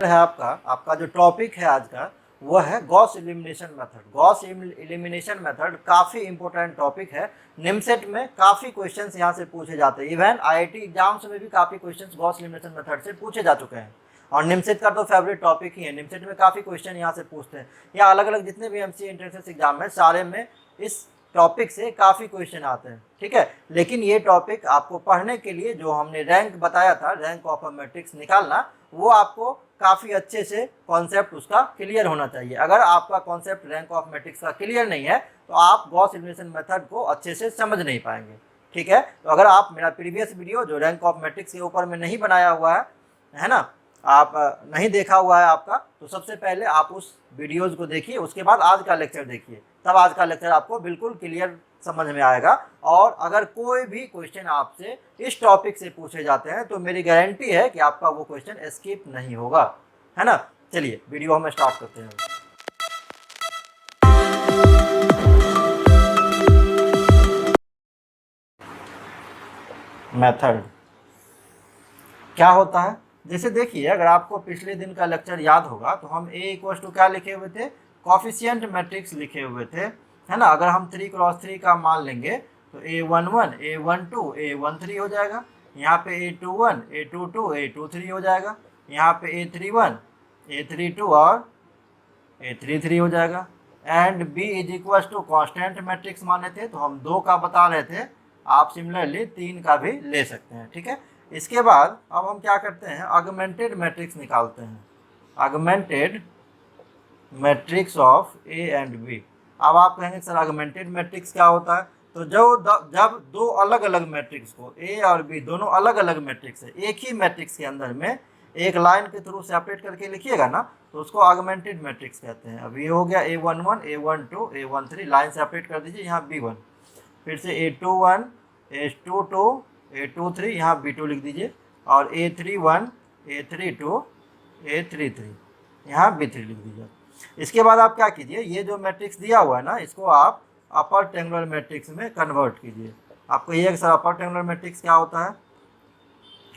है आपका जो टॉपिक है आज का वो है Gauss elimination method. Gauss elimination method काफ़ी इंपॉर्टेंट टॉपिक है। निमसेट में काफ़ी क्वेश्चंस यहाँ से पूछे जाते हैं। इवन आईआईटी एग्जाम्स में भी काफ़ी क्वेश्चंस गॉस एलिमिनेशन मेथड से पूछे जा चुके हैं और निमसेट का तो फेवरेट टॉपिक ही है। निमसेट में काफ़ी क्वेश्चन यहाँ से पूछते हैं या अलग अलग जितने भी एमसीए एंट्रेंस एग्जाम है सारे में इस टॉपिक से काफ़ी क्वेश्चन आते हैं। ठीक है, लेकिन ये टॉपिक आपको पढ़ने के लिए जो हमने रैंक बताया था, रैंक ऑफ अ मैट्रिक्स निकालना, वो आपको काफ़ी अच्छे से कॉन्सेप्ट उसका क्लियर होना चाहिए। अगर आपका कॉन्सेप्ट रैंक ऑफ मैट्रिक्स का क्लियर नहीं है तो आप गॉस एलिमिनेशन मेथड को अच्छे से समझ नहीं पाएंगे। ठीक है, तो अगर आप मेरा प्रीवियस वीडियो जो रैंक ऑफ मैट्रिक्स के ऊपर में नहीं बनाया हुआ है ना, आप नहीं देखा हुआ है आपका, तो सबसे पहले आप उस वीडियोज़ को देखिए, उसके बाद आज का लेक्चर देखिए, तब आज का लेक्चर आपको बिल्कुल क्लियर समझ में आएगा। और अगर कोई भी क्वेश्चन आपसे इस टॉपिक से पूछे जाते हैं तो मेरी गारंटी है कि आपका वो क्वेश्चन स्किप नहीं होगा, है ना। चलिए वीडियो हम स्टार्ट करते हैं। मेथड क्या होता है, जैसे देखिए अगर आपको पिछले दिन का लेक्चर याद होगा तो हम ए इक्वल टू क्या लिखे हुए थे, कॉफिशिएंट मैट्रिक्स लिखे हुए थे, है ना। अगर हम 3x3 का मान लेंगे तो A11 A12 A13 हो जाएगा। यहाँ पे A21 A22 A23 हो जाएगा। यहाँ पे A31 A32 और A33 हो जाएगा। And B is equal to constant matrix माने थे तो हम 2 का बता रहे थे, आप सिमिलरली 3 का भी ले सकते हैं। ठीक है, इसके बाद अब हम क्या करते हैं, ऑगमेंटेड मैट्रिक्स निकालते हैं। Augmented matrix of A and B. अब आप कहेंगे सर ऑगमेंटेड मैट्रिक्स क्या होता है, तो जब दो अलग अलग मैट्रिक्स को, ए और बी दोनों अलग अलग मैट्रिक्स है, एक ही मैट्रिक्स के अंदर में एक लाइन के थ्रू सेपरेट करके लिखिएगा ना तो उसको ऑगमेंटेड मैट्रिक्स कहते हैं। अब ये हो गया A11 A12 A13, line separate कर दीजिए, यहाँ B1, फिर से A21 A22 A23, यहाँ B2 लिख दीजिए, और A31 A32 A33, यहाँ B3 लिख दीजिए। इसके बाद आप क्या कीजिए, ये जो मैट्रिक्स दिया हुआ है ना इसको आप अपर ट्रायंगुलर मैट्रिक्स में कन्वर्ट कीजिए। आपको ये सर अपर ट्रायंगुलर मैट्रिक्स क्या होता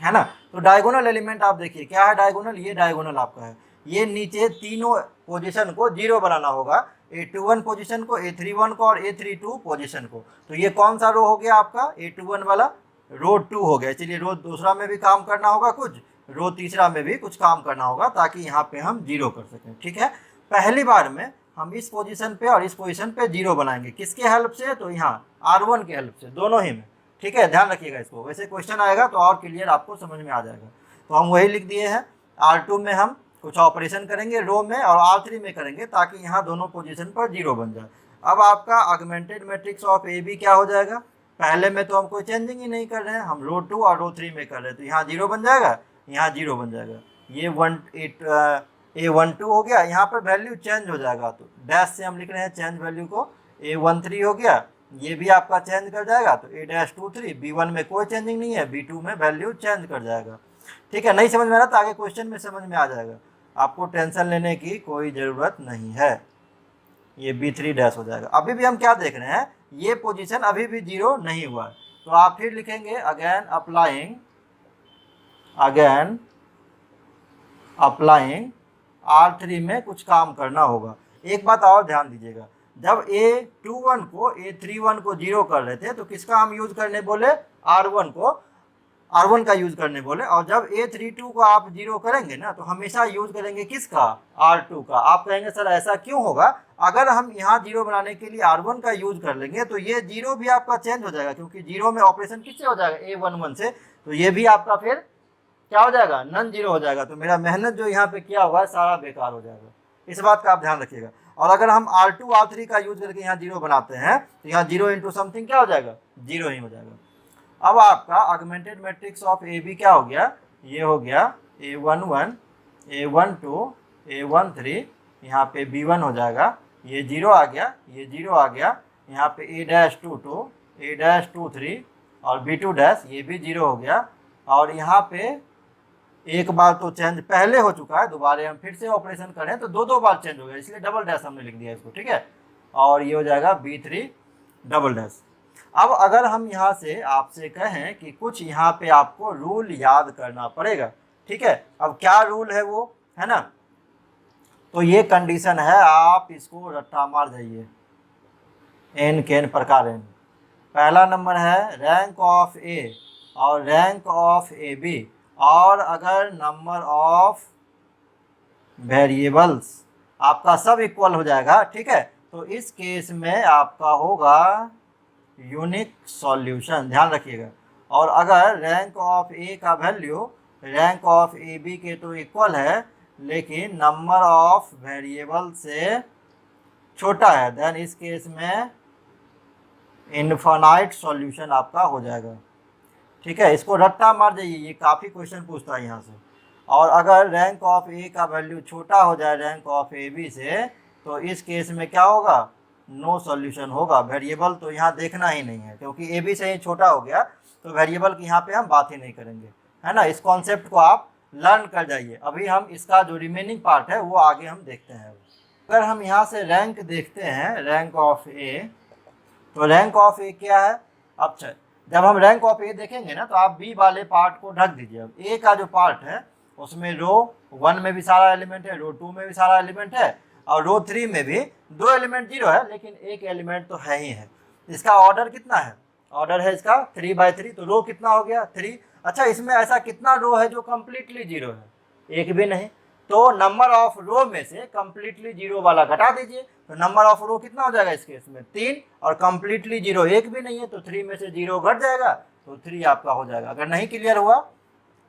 है ना। तो डायगोनल एलिमेंट आप देखिए क्या है, डायगोनल, ये डायगोनल आपका है, ये नीचे तीनों पोजीशन को 0 बनाना होगा, A21 पोजीशन को, A31 को और A32 पोजीशन को। तो ये कौन सा रो हो गया आपका, A21 वाला रो 2 हो गया। चलिए रो दूसरा में भी काम करना होगा कुछ, रो तीसरा में भी कुछ काम करना होगा ताकि यहाँ पे हम 0 कर सकें। ठीक है, पहली बार में हम इस पोजीशन पे और इस पोजीशन पे 0 बनाएंगे, किसके हेल्प से, तो यहाँ R1 के हेल्प से, दोनों ही में। ठीक है, ध्यान रखिएगा इसको, वैसे क्वेश्चन आएगा तो और क्लियर आपको समझ में आ जाएगा। तो हम वही लिख दिए हैं, R2 में हम कुछ ऑपरेशन करेंगे रो में और R3 में करेंगे ताकि यहाँ दोनों पोजीशन पर 0 बन जाए। अब आपका augmented matrix of A B क्या हो जाएगा, पहले में तो हम कोई चेंजिंग ही नहीं कर रहे हैं, हम रो 2 और रो 3 में कर रहे हैं, तो यहाँ 0 बन जाएगा, यहाँ 0 बन जाएगा। ये A12 हो गया, यहाँ पर वैल्यू चेंज हो जाएगा तो डैश से हम लिख रहे हैं चेंज वैल्यू को, A13 हो गया, ये भी आपका चेंज कर जाएगा तो A-23, B1 में कोई चेंजिंग नहीं है, B2 में वैल्यू चेंज कर जाएगा। ठीक है, नहीं समझ में आ रहा तो आगे क्वेश्चन में समझ में आ जाएगा, आपको टेंशन लेने की कोई ज़रूरत नहीं है। ये B3 डैश हो जाएगा। अभी भी हम क्या देख रहे हैं, ये पोजीशन अभी भी 0 नहीं हुआ है, तो आप फिर लिखेंगे अगेन अप्लाइंग R3 में कुछ काम करना होगा। एक बात और ध्यान दीजिएगा, जब A21 को A31 को 0 कर रहे थे तो किसका हम यूज करने बोले, R1 का यूज करने बोले, और जब A32 को आप 0 करेंगे ना तो हमेशा यूज करेंगे किसका, R2 का। आप कहेंगे सर ऐसा क्यों होगा, अगर हम यहाँ 0 बनाने के लिए R1 का यूज कर लेंगे तो ये 0 भी आपका चेंज हो जाएगा, क्योंकि 0 में ऑपरेशन किससे हो जाएगा, A11 से, तो ये भी आपका फिर क्या हो जाएगा, नन 0 हो जाएगा। तो मेरा मेहनत जो यहाँ पे किया हुआ है सारा बेकार हो जाएगा, इस बात का आप ध्यान रखिएगा। और अगर हम R2 R3 का यूज करके यहाँ 0 बनाते हैं तो यहाँ 0 इंटू समथिंग क्या हो जाएगा, 0 ही हो जाएगा। अब आपका augmented matrix of A B क्या हो गया, ये हो गया A11 A12 A13, यहाँ पे B1 हो जाएगा, ये 0 आ गया, ये 0 आ गया, यहाँ पे A-22 A-23 और B2 डैश, ये भी 0 हो गया। और यहाँ पे एक बार तो चेंज पहले हो चुका है, दोबारा हम फिर से ऑपरेशन करें तो दो बार चेंज हो गया, इसलिए डबल डैश हमने लिख दिया इसको। ठीक है, और ये हो जाएगा B3 डबल डैश। अब अगर हम यहाँ से आपसे कहें कि कुछ यहाँ पे आपको रूल याद करना पड़ेगा, ठीक है, अब क्या रूल है वो, है ना। तो ये कंडीशन है, आप इसको रट्टा मार जाइए। एन के एन प्रकार एन। पहला नंबर है रैंक ऑफ ए और रैंक ऑफ ए बी, और अगर नंबर ऑफ वेरिएबल्स आपका सब इक्वल हो जाएगा, ठीक है, तो इस केस में आपका होगा यूनिक सॉल्यूशन, ध्यान रखिएगा। और अगर रैंक ऑफ ए का value rank of A B के तो इक्वल है, लेकिन नंबर ऑफ वेरिएबल से छोटा है, देन इस केस में इनफाइनाइट सॉल्यूशन आपका हो जाएगा, ठीक है। इसको रट्टा मार जाइए, ये काफ़ी क्वेश्चन पूछता है यहाँ से। और अगर रैंक ऑफ ए का वैल्यू छोटा हो जाए रैंक ऑफ ए बी से, तो इस केस में क्या होगा, नो सॉल्यूशन होगा। वेरिएबल तो यहाँ देखना ही नहीं है, क्योंकि ए बी से ही छोटा हो गया, तो वेरिएबल की यहाँ पे हम बात ही नहीं करेंगे, है ना। इस कॉन्सेप्ट को आप लर्न कर जाइए। अभी हम इसका जो रिमेनिंग पार्ट है वो आगे हम देखते हैं। अगर हम यहाँ से रैंक देखते हैं, रैंक ऑफ ए, तो रैंक ऑफ ए क्या है। अब जब हम रैंक ऑफ ए देखेंगे ना, तो आप बी वाले पार्ट को ढक दीजिए। अब ए का जो पार्ट है उसमें रो 1 में भी सारा एलिमेंट है, रो 2 में भी सारा एलिमेंट है, और रो 3 में भी 2 एलिमेंट 0 है, लेकिन एक एलिमेंट तो है ही है। इसका ऑर्डर कितना है, ऑर्डर है इसका 3/3, तो रो कितना हो गया 3। अच्छा, इसमें ऐसा कितना रो है जो कम्प्लीटली 0 है, एक भी नहीं। तो नंबर ऑफ रो में से कम्प्लीटली 0 वाला घटा दीजिए, तो नंबर ऑफ रो कितना हो जाएगा इस केस में 3, और कम्प्लीटली 0 एक भी नहीं है, तो 3 में से 0 घट जाएगा, तो 3 आपका हो जाएगा। अगर नहीं क्लियर हुआ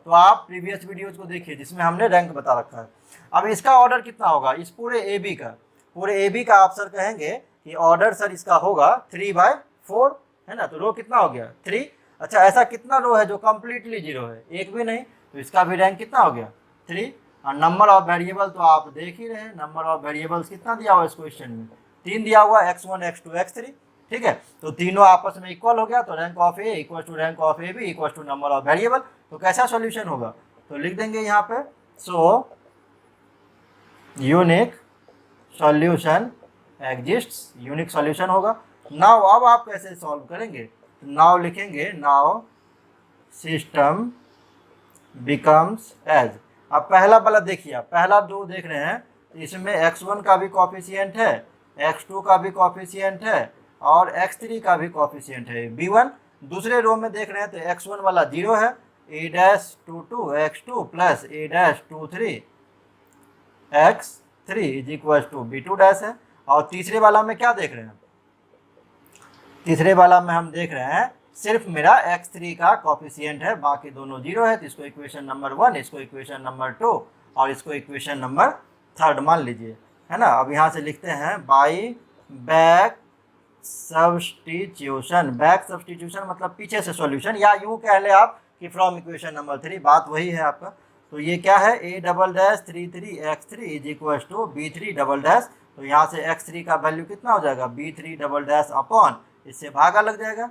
तो आप प्रीवियस वीडियोज को देखिए जिसमें हमने रैंक बता रखा है। अब इसका ऑर्डर कितना होगा इस पूरे ए बी का, पूरे ए बी का आप सर कहेंगे कि ऑर्डर सर इसका होगा 3/4, है ना। तो रो कितना हो गया 3। अच्छा, ऐसा कितना रो है जो कम्प्लीटली 0 है, एक भी नहीं, तो इसका भी रैंक कितना हो गया 3। और नंबर ऑफ वेरिएबल तो आप देख ही रहे हैं, नंबर ऑफ वेरिएबल्स कितना दिया हुआ है इस क्वेश्चन में, 3 दिया हुआ, x1 x2 x3, ठीक है। तो तीनों आपस में इक्वल हो गया, तो rank of A equal to rank of A B equal to number of variable. तो कैसा सॉल्यूशन होगा, तो लिख देंगे यहाँ पे, so unique solution exists, unique solution होगा। नाउ अब आप कैसे सॉल्व करेंगे, नाउ लिखेंगे, नाउ सिस्टम बिकम्स एज। अब पहला वाला देखिए, आप पहला दो देख रहे हैं, इसमें x1 का भी कॉफिशिएंट है, x2 का भी कॉफिशिएंट है, और x3 का भी कॉफिशिएंट है b1। दूसरे रो में देख रहे हैं तो x1 वाला 0 है, a-22 x2 plus a-23 x3 is equal to b2 dash है। और तीसरे वाला में क्या देख रहे हैं, तीसरे वाला में हम देख रहे हैं सिर्फ मेरा x3 का कॉफिशिएंट है, बाकी दोनों 0 है, तो इसको इक्वेशन नंबर 1, इसको इक्वेशन नंबर 2, और इसको इक्वेशन नंबर 3 मान लीजिए, है ना। अब यहाँ से लिखते हैं by back substitution. Back substitution मतलब पीछे से सॉल्यूशन, या यूँ कह ले आप कि फ्रॉम इक्वेशन नंबर 3, बात वही है आपका। तो ये क्या है, a-33 x3 is equal to b3 double dash. तो यहाँ से x3 का वैल्यू कितना हो जाएगा b3 डबल डैश अपॉन, इससे भागा लग जाएगा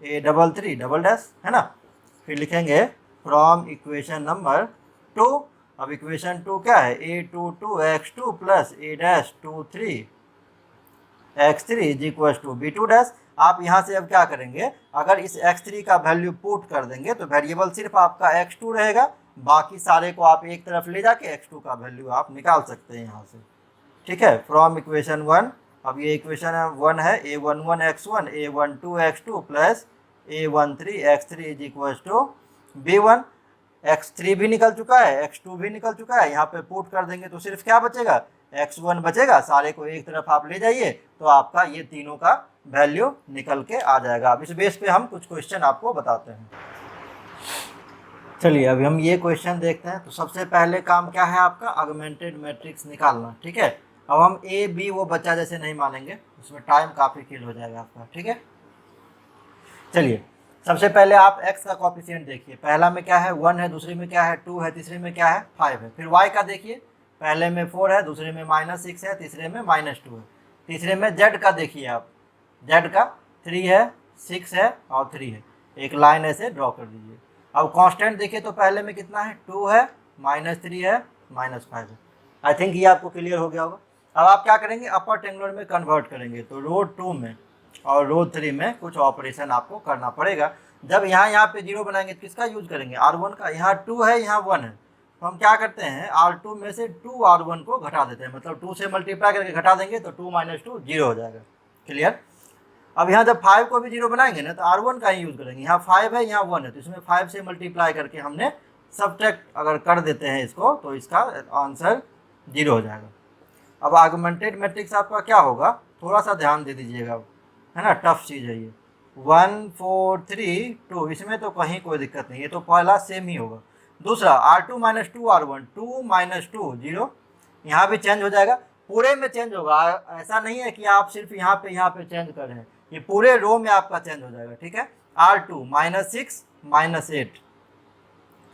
a-33 डबल डैश, है ना। फिर लिखेंगे फ्रॉम इक्वेशन नंबर 2। अब इक्वेशन 2 क्या है, a-22 x2 plus a-23 x3 is equal to b2 dash. आप यहाँ से अब क्या करेंगे, अगर इस x3 का वैल्यू पुट कर देंगे तो वेरिएबल सिर्फ आपका x2 रहेगा, बाकी सारे को आप एक तरफ ले जाके x2 का वैल्यू आप निकाल सकते हैं यहाँ से, ठीक है, फ्रॉम इक्वेशन 1। अब ये इक्वेशन 1 है, a11 x1 a12 x2 plus a13 x3 is equal to b1। x3 भी निकल चुका है, x2 भी निकल चुका है, यहाँ पे पुट कर देंगे तो सिर्फ क्या बचेगा x1 बचेगा। सारे को एक तरफ आप ले जाइए तो आपका ये तीनों का वैल्यू निकल के आ जाएगा। अब इस बेस पे हम कुछ क्वेश्चन आपको बताते हैं। चलिए अभी हम ये क्वेश्चन देखते हैं। तो सबसे पहले काम क्या है आपका, ऑगमेंटेड मैट्रिक्स निकालना, ठीक है। अब हम ए बी वो बच्चा जैसे नहीं मानेंगे, उसमें टाइम काफ़ी किल हो जाएगा आपका, ठीक है। चलिए सबसे पहले आप x का कॉफिशिएंट देखिए, पहला में क्या है 1 है, दूसरे में क्या है 2 है, तीसरे में क्या है 5 है। फिर y का देखिए, पहले में 4 है, दूसरे में -6 है, तीसरे में -2 है। तीसरे में z का देखिए आप, z का 3 है, 6 है और 3 है, एक लाइन ऐसे ड्रॉ कर दीजिए। अब कांस्टेंट देखिए तो पहले में कितना है 2 है, -3 है, -5 है। आई थिंक ये आपको क्लियर हो गया होगा। अब आप क्या करेंगे, अपर ट्रायंगुलर में कन्वर्ट करेंगे, तो रो 2 में और रो 3 में कुछ ऑपरेशन आपको करना पड़ेगा। जब यहाँ पे 0 बनाएंगे तो किसका यूज करेंगे, R1 का। यहाँ 2 है, यहाँ 1 है, तो हम क्या करते हैं R2 में से 2R1 को घटा देते हैं, मतलब 2 से मल्टीप्लाई करके घटा देंगे तो 2 - 2 0 हो जाएगा। क्लियर। अब यहाँ जब 5 को भी 0 बनाएंगे ना तो R1 का ही यूज़ करेंगे। यहाँ 5 है, यहाँ 1 है, तो इसमें 5 से मल्टीप्लाई करके हमने सब्ट्रैक्ट अगर कर देते हैं इसको तो इसका आंसर 0 हो जाएगा। अब आगमेंटेड मैट्रिक्स आपका क्या होगा, थोड़ा सा ध्यान दे दीजिएगा, है ना, टफ चीज़ है ये। 1 4 3 2, इसमें तो कहीं कोई दिक्कत नहीं, ये तो पहला सेम ही होगा। दूसरा R2 - 2 R1, 2 - 2 0, यहाँ भी चेंज हो जाएगा, पूरे में चेंज होगा। ऐसा नहीं है कि आप सिर्फ यहाँ पे चेंज कर रहे हैं, ये पूरे रो में आपका चेंज हो जाएगा। ठीक है। R2 -6 -8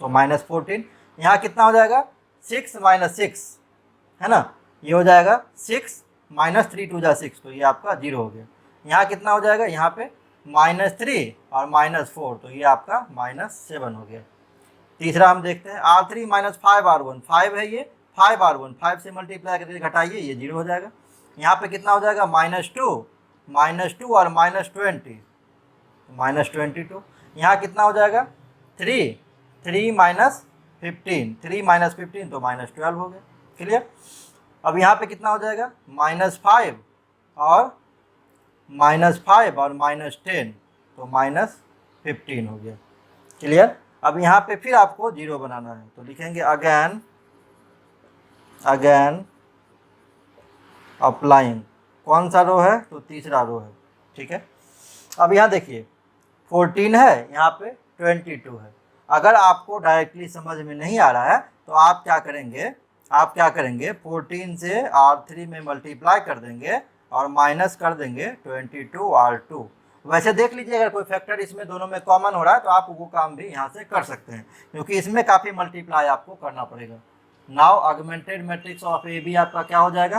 तो -14, यहाँ कितना हो जाएगा 6 - 6, है ना, ये हो जाएगा 6 - 3 2 6, तो ये आपका 0 हो गया। यहाँ कितना हो जाएगा, यहाँ पे -3 और -4, तो ये आपका -7 हो गया। तीसरा हम देखते हैं R3 - 5 R1, 5 है ये, 5 R1, 5 से मल्टीप्लाई करके घटाइए, ये 0 हो जाएगा। यहाँ पे कितना हो जाएगा -2 और -20, -22। यहाँ कितना हो जाएगा 3 -15, 3 - 15 तो -12 हो गया। क्लियर। अब यहाँ पे कितना हो जाएगा -5 और -10 तो -15 हो गया। क्लियर। अब यहाँ पे फिर आपको 0 बनाना है, तो लिखेंगे अगेन अप्लाइंग, कौन सा रो है, तो तीसरा रो है। ठीक है। अब यहाँ देखिए 14 है, यहाँ पे 22 है। अगर आपको डायरेक्टली समझ में नहीं आ रहा है तो आप क्या करेंगे 14 से R3 में मल्टीप्लाई कर देंगे और माइनस कर देंगे 22 R2। वैसे देख लीजिए अगर कोई फैक्टर इसमें दोनों में कॉमन हो रहा है तो आप वो काम भी यहाँ से कर सकते हैं, क्योंकि इसमें काफ़ी मल्टीप्लाई आपको करना पड़ेगा। Now augmented matrix of A B आपका क्या हो जाएगा,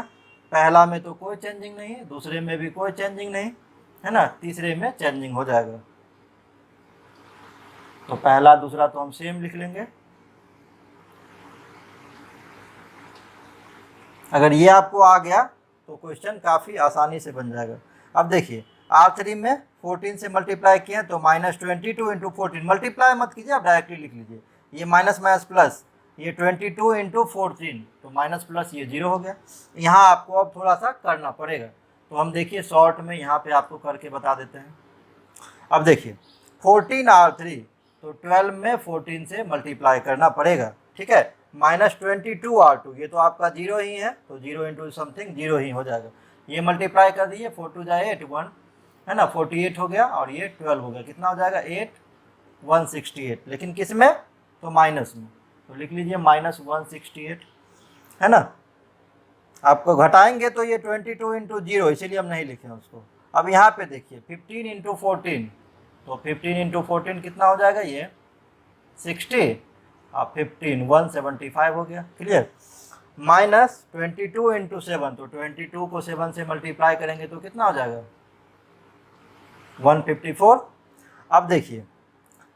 पहला में तो कोई चेंजिंग नहीं है, दूसरे में भी कोई चेंजिंग नहीं है ना, तीसरे में चेंजिंग हो जाएगा। तो पहला दूसरा तो हम सेम लिख लेंगे। अगर ये आपको आ गया तो क्वेश्चन काफ़ी आसानी से बन जाएगा। अब देखिए R3 में 14 से मल्टीप्लाई किए तो -22 × 14, मल्टीप्लाई मत कीजिए, आप डायरेक्टली लिख लीजिए, ये माइनस माइनस प्लस, ये 22 × 14 तो माइनस प्लस ये 0 हो गया। यहाँ आपको अब थोड़ा सा करना पड़ेगा, तो हम देखिए शॉर्ट में यहाँ पे आपको करके बता देते हैं। अब देखिए 14 R3 तो 12 में 14 से मल्टीप्लाई करना पड़ेगा। ठीक है। -22 R2, ये तो आपका 0 ही है, तो 0 × समथिंग 0 ही हो जाएगा। ये मल्टीप्लाई कर दीजिए, 4 2 = 8 1, है ना, 48 हो गया, और ये 12 हो गया, कितना हो जाएगा 8 168, लेकिन किस में, तो माइनस में, तो लिख लीजिए -168, है ना। आपको घटाएंगे तो ये 22 × 0, इसीलिए हम नहीं लिखे उसको। अब यहाँ पे देखिए 15 × 14, तो 15 × 14 कितना हो जाएगा, ये 60 और 15 175 हो गया। क्लियर। -22 × 7, तो 22 को 7 से मल्टीप्लाई करेंगे तो कितना हो जाएगा 154। अब देखिए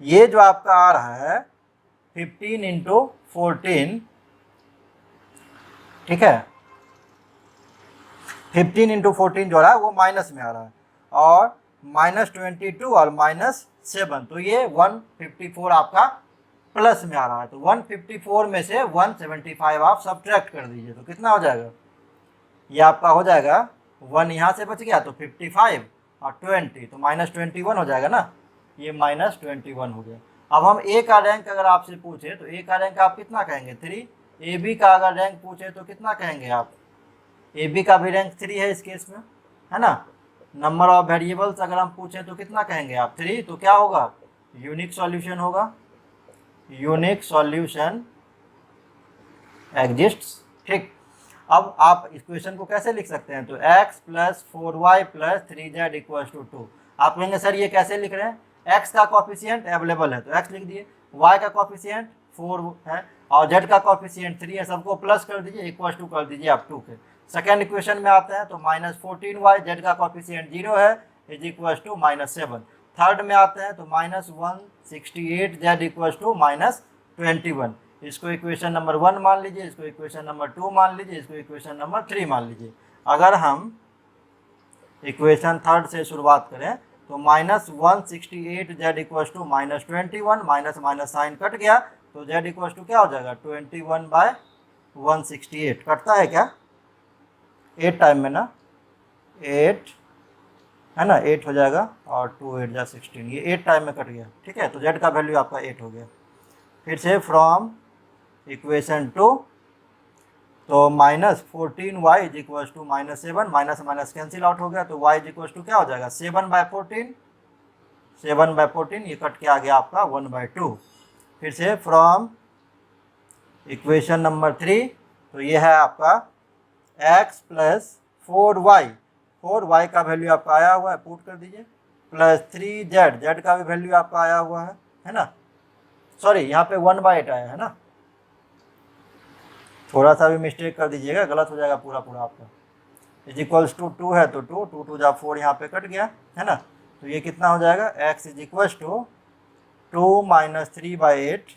ये जो आपका आ रहा है 15 × 14, ठीक है, 15 × 14 जो रहा है वो माइनस में आ रहा है, और -22 और -7, तो ये 154 आपका प्लस में आ रहा है। तो 154 में से 175 आप सब्ट्रैक्ट कर दीजिए, तो कितना हो जाएगा, ये आपका हो जाएगा 1 यहाँ से बच गया तो 55 और 20 तो -21 हो जाएगा ना, ये -21 हो गया। अब हम ए का रैंक अगर आपसे पूछे तो ए का रैंक आप कितना कहेंगे 3, ए बी का अगर रैंक पूछे तो कितना कहेंगे आप, ए बी का भी रैंक 3 है इस केस में, है ना। नंबर ऑफ वेरिएबल्स अगर हम पूछें तो कितना कहेंगे आप 3, तो क्या होगा यूनिक सॉल्यूशन होगा, यूनिक सॉल्यूशन एग्जिस्ट्स। ठीक। अब आप इस क्वेश्चन को कैसे लिख सकते हैं, तो x + 4y + 3z = 2। आप कहेंगे सर ये कैसे लिख रहे हैं, x का कॉफिशिएंट अवेलेबल है तो x लिख दिए, y का कॉफिशिएंट 4 है और z का कॉफिशिएंट 3 है, सबको प्लस कर दीजिए, इक्वल टू कर दीजिए आप 2 के। सेकेंड इक्वेशन में आते हैं तो -14y, z का कॉफिशिएंट 0 है, = -7। थर्ड में आते हैं तो -168 z = -21। इसको इक्वेशन नंबर 1 मान लीजिए, इसको इक्वेशन नंबर 2 मान लीजिए, इसको इक्वेशन नंबर 3 मान लीजिए। अगर हम इक्वेशन थर्ड से शुरुआत करें तो -168 z = -21, minus minus sign cut गया तो z इक्वल टू क्या हो जाएगा 21/168। कटता है क्या 8 टाइम में ना, 8 है ना, 8 हो जाएगा और 2 8 जा 16, ये 8 टाइम में कट गया। ठीक है, तो z का वैल्यू आपका 8 हो गया। फिर से फ्रॉम इक्वेशन 2, तो -14y is equal to -7, minus minus cancel out हो गया, तो y इज इक्वल टू क्या हो जाएगा 7/14, 7/14 ये कट के आ गया आपका 1/2। फिर से फ्रॉम इक्वेशन नंबर 3, तो ये है आपका x प्लस 4y, 4y का वैल्यू आपका आया हुआ है, पुट कर दीजिए, प्लस 3z, z का भी वैल्यू आपका आया हुआ है ना, सॉरी यहाँ पे 1/8 आया है ना, थोड़ा सा भी मिस्टेक कर दीजिएगा, गलत हो जाएगा पूरा पूरा आपका। इज इक्वल्स टू 2 है तो 2 2 2 जा 4 यहाँ पे कट गया है ना, तो ये कितना हो जाएगा x इज इक्वल्स टू 2 - 3/8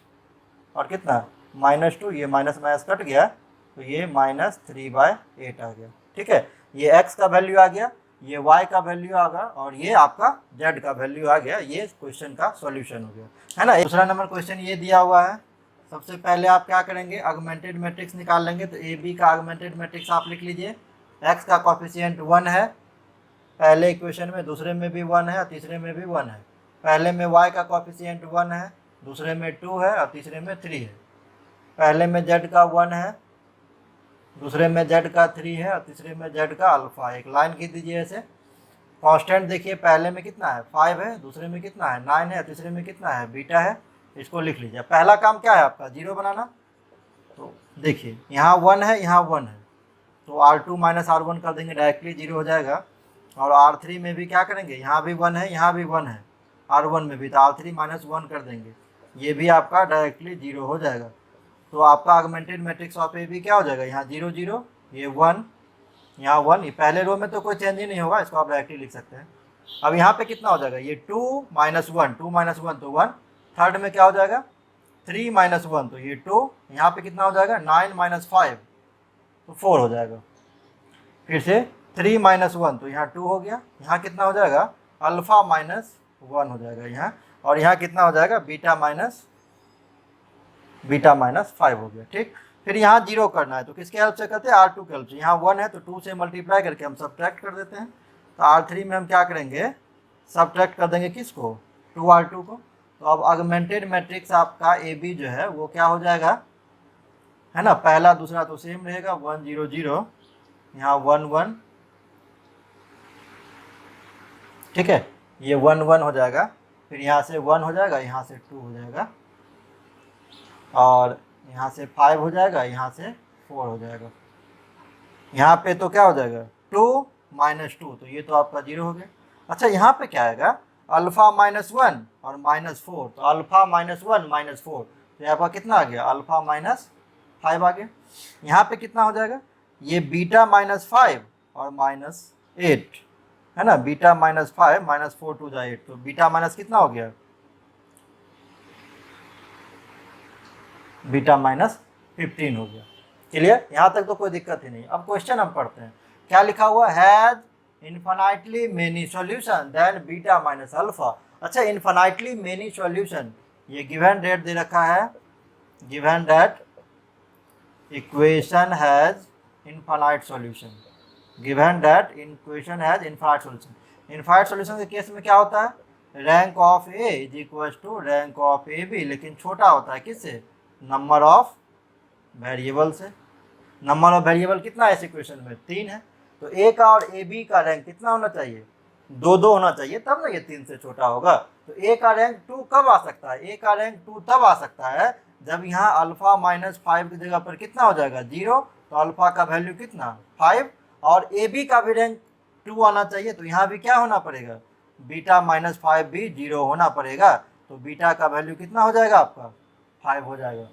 और कितना -2, ये माइनस माइनस कट गया, तो ये -3/8 आ गया। ठीक है, ये x का वैल्यू आ गया, ये y का वैल्यू आ गया और ये आपका z का वैल्यू आ गया। ये क्वेश्चन का सॉल्यूशन हो गया है ना। दूसरा नंबर क्वेश्चन ये दिया हुआ है, सबसे पहले आप क्या करेंगे ऑगमेंटेड मैट्रिक्स निकाल लेंगे। तो ए बी का ऑगमेंटेड मैट्रिक्स आप लिख लीजिए। x का कॉफिशिएंट 1 है पहले इक्वेशन में, दूसरे में भी 1 है और तीसरे में भी 1 है। पहले में y का कॉफिशिएंट 1 है, दूसरे में 2 है और तीसरे में 3 है। पहले में z का 1 है, दूसरे में z का 3 है और तीसरे में z का अल्फा। एक लाइन खींच दीजिए ऐसे। कांस्टेंट देखिए, पहले में कितना है 5 है, दूसरे में कितना है 9 है, तीसरे में कितना है बीटा है। इसको लिख लीजिए। पहला काम क्या है आपका 0 बनाना। तो देखिए यहाँ 1 है, यहाँ 1 है, तो R2 - R1 कर देंगे, डायरेक्टली 0 हो जाएगा। और R3 में भी क्या करेंगे, यहाँ भी 1 है, यहाँ भी 1 है, R1 में भी, तो R3 - 1 कर देंगे, ये भी आपका डायरेक्टली 0 हो जाएगा। तो आपका augmented matrix of A B क्या हो जाएगा, यहाँ 0 0, ये 1, यहाँ 1, ये पहले रो में तो कोई चेंज ही नहीं होगा, इसको आप डायरेक्टली लिख सकते हैं। अब यहाँ पे कितना हो जाएगा, ये 2 - 1, 2 - 1 तो 1, थर्ड में क्या हो जाएगा 3 - 1 तो ये 2, यहाँ पे कितना हो जाएगा 9 - 5 तो 4 हो जाएगा। फिर से 3 - 1 तो यहाँ 2 हो गया, यहाँ कितना हो जाएगा अल्फा -1 हो जाएगा यहाँ, और यहाँ कितना हो जाएगा बीटा -5 हो गया। ठीक, फिर यहाँ 0 करना है, तो किसके हेल्प से करते हैं R2 के हेल्प से। यहाँ 1 है तो 2 से मल्टीप्लाई करके हम सब्ट्रैक्ट कर देते हैं। तो R3 में हम क्या करेंगे सब्ट्रैक्ट कर देंगे किसको 2R2 को। तो अब ऑगमेंटेड मैट्रिक्स आपका ए बी जो है वो क्या हो जाएगा है ना, पहला दूसरा तो सेम रहेगा 1 0 0, यहाँ 1 1, ठीक है, ये 1 1 हो जाएगा। फिर यहाँ से 1 हो जाएगा, यहाँ से 2 हो जाएगा, और यहाँ से 5 हो जाएगा, यहाँ से 4 हो जाएगा। यहाँ पे तो क्या हो जाएगा 2 - 2, तो ये तो आपका 0 हो गया। अच्छा यहाँ पे क्या आएगा अल्फा -1 और -4, तो अल्फा -1 -4, तो यहाँ पर कितना आ गया अल्फा -5 आ गया। यहाँ पे कितना हो जाएगा ये बीटा -5 और -8 है ना, बीटा -5 -4 2 जा 8, तो बीटा माइनस कितना हो गया बीटा -15 हो गया। क्लियर, यहाँ तक तो कोई दिक्कत ही नहीं। अब क्वेश्चन हम पढ़ते हैं, क्या लिखा हुआ has infinitely many solution then beta minus alpha. अच्छा इन्फिनाइटली मेनी सॉल्यूशन, ये गिवन डेट दे रखा है, given that equation has infinite solution, given that equation has infinite solution. Infinite solution के केस में क्या होता है rank of A is equal to rank of A B, लेकिन छोटा होता है किससे नंबर ऑफ वेरिएबल से। नंबर ऑफ वेरिएबल कितना है इस इक्वेशन में 3 है, तो ए का और ए बी का रैंक कितना होना चाहिए 2 2 होना चाहिए, तब ना ये 3 से छोटा होगा। तो ए का रैंक 2 कब आ सकता है, ए का रैंक 2 तब आ सकता है जब यहाँ अल्फा -5 की जगह पर कितना हो जाएगा 0, तो अल्फा का वैल्यू कितना 5, और ए बी का भी रैंक 2 आना चाहिए, तो यहाँ भी क्या होना पड़ेगा बीटा -5 भी 0 होना पड़ेगा, तो बीटा का वैल्यू कितना हो जाएगा आपका 5 हो जाएगा।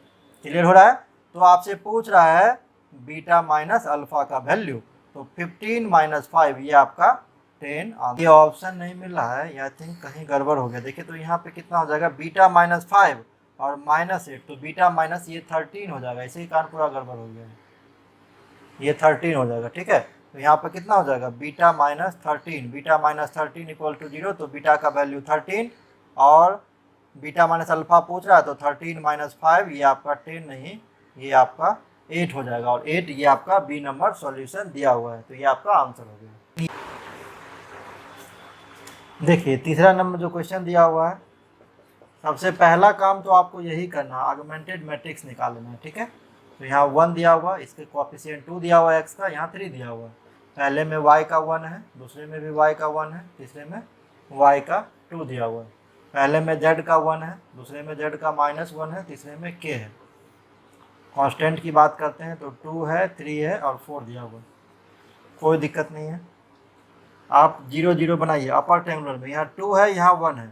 क्लियर हो रहा है। तो आपसे पूछ रहा है बीटा माइनस अल्फा का वैल्यू, तो 15 - 5 ये आपका 10 ये ऑप्शन नहीं मिल रहा है, आई थिंक कहीं गड़बड़ हो गया। देखिए तो यहाँ पे कितना हो जाएगा बीटा -5 और -8, तो बीटा माइनस ये 13 हो जाएगा, इसे ही कारण पूरा गड़बड़ हो गया है, ये 13 हो जाएगा। ठीक है, तो यहाँ पर कितना हो जाएगा बीटा -13, बीटा -13 इक्वल टू 0, तो बीटा का वैल्यू 13 और बीटा माइनस अल्फा पूछ रहा है तो 13 माइनस 5 ये आपका 10 नहीं, ये आपका 8 हो जाएगा, और 8 ये आपका बी नंबर सॉल्यूशन दिया हुआ है, तो ये आपका आंसर हो गया। देखिए तीसरा नंबर जो क्वेश्चन दिया हुआ है, सबसे पहला काम तो आपको यही करना है, ऑगमेंटेड मैट्रिक्स निकालना है, ठीक है। तो यहाँ 1 दिया हुआ, इसके कोएफिशिएंट 2 दिया हुआ है x का, यहाँ 3 दिया हुआ है। पहले में y का 1 है, दूसरे में भी y का 1 है, तीसरे में y का 2 दिया हुआ है। पहले में z का 1 है, दूसरे में z का -1 है, तीसरे में k है। कांस्टेंट की बात करते हैं तो 2 है, 3 है और 4 दिया हुआ है, कोई दिक्कत नहीं है। आप 0 0 बनाइए अपर ट्रायंगुलर में, यहाँ 2 है, यहाँ 1 है,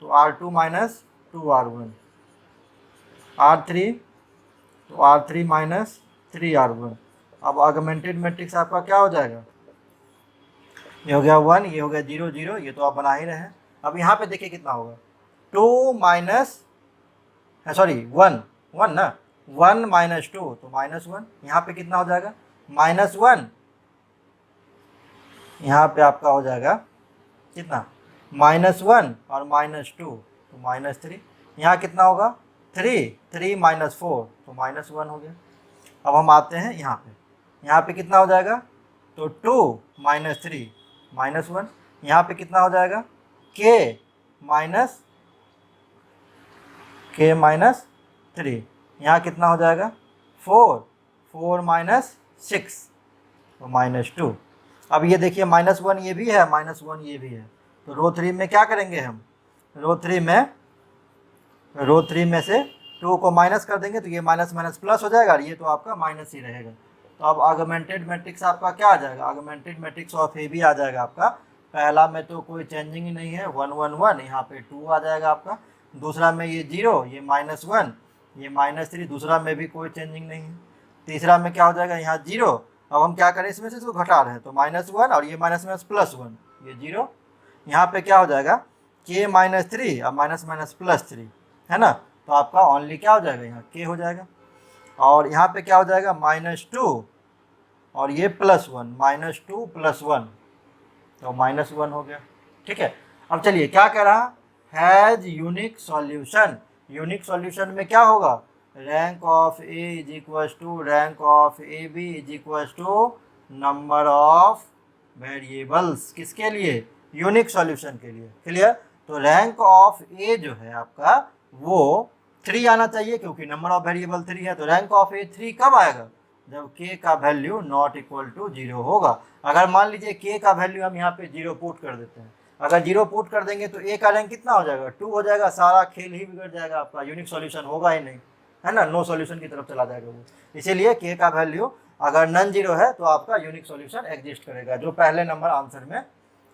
तो R2 माइनस 2R1, R3 तो R3 माइनस 3R1। अब ऑगमेंटेड मैट्रिक्स आपका क्या हो जाएगा, ये हो गया 1, ये हो गया 0 0, ये तो आप बना ही रहे हैं। अब यहाँ पे देखिए कितना होगा, 2 माइनस 1 1 ना, 1 माइनस 2 तो -1, यहाँ पे कितना हो जाएगा -1, यहाँ पे आपका हो जाएगा कितना -1 और -2 तो -3, यहाँ कितना होगा 3 3 माइनस 4 तो -1 हो गया। अब हम आते हैं यहाँ पे कितना हो जाएगा, तो 2 माइनस 3 -1, यहाँ पे कितना हो जाएगा k माइनस 3, यहाँ कितना हो जाएगा 4 4 माइनस 6 तो -2। अब ये देखिए -1 ये भी है, -1 ये भी है, तो रो 3 में क्या करेंगे हम, रो 3 में से 2 को माइनस कर देंगे तो ये माइनस माइनस प्लस हो जाएगा, और ये तो आपका माइनस ही रहेगा। तो अब ऑगमेंटेड मैट्रिक्स आपका क्या आ जाएगा, ऑगमेंटेड मैट्रिक्स ऑफ ए भी आ जाएगा आपका। पहला में तो कोई चेंजिंग ही नहीं है, 1 1 1, यहाँ पे 2 आ जाएगा आपका। दूसरा में ये 0, ये -1, ये -3, दूसरा में भी कोई चेंजिंग नहीं है। तीसरा में क्या हो जाएगा, यहाँ 0, अब हम क्या करें इसमें से इसको घटा रहे हैं तो -1 और ये माइनस माइनस +1, ये 0, यहाँ पे क्या हो जाएगा k -3 और माइनस माइनस +3 है ना, तो आपका ओनली क्या हो जाएगा, यहाँ k हो जाएगा। और यहाँ पे क्या हो जाएगा -2 और ये +1, -2 + 1 तो -1 हो गया, ठीक है। अब चलिए क्या कह रहा, has unique solution. Unique solution में क्या होगा, rank of A is equal to rank of A B is equal to number of variables, किसके लिए, यूनिक सॉल्यूशन के लिए, क्लियर। तो रैंक ऑफ ए जो है आपका वो 3 आना चाहिए, क्योंकि नंबर ऑफ वेरिएबल 3 है। तो रैंक ऑफ ए 3 कब आएगा, जब k का वैल्यू नॉट इक्वल टू 0 होगा। अगर मान लीजिए k का वैल्यू हम यहाँ पे 0 पुट कर देते हैं, अगर 0 पुट कर देंगे तो a का रैंक कितना हो जाएगा, 2 हो जाएगा, सारा खेल ही बिगड़ जाएगा आपका, यूनिक सॉल्यूशन होगा ही नहीं, है ना, नो सॉल्यूशन की तरफ चला जाएगा वो। इसीलिए k का वैल्यू अगर नन 0 है तो आपका यूनिक सॉल्यूशन एग्जिस्ट करेगा, जो पहले नंबर आंसर में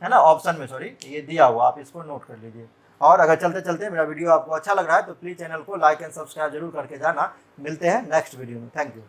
है ना, ऑप्शन में सॉरी ये दिया हुआ, आप इसको नोट कर लीजिए। और अगर चलते चलते मेरा वीडियो आपको अच्छा लग रहा है तो प्लीज़ चैनल को लाइक एंड सब्सक्राइब जरूर करके जाना। मिलते हैं नेक्स्ट वीडियो में, थैंक यू।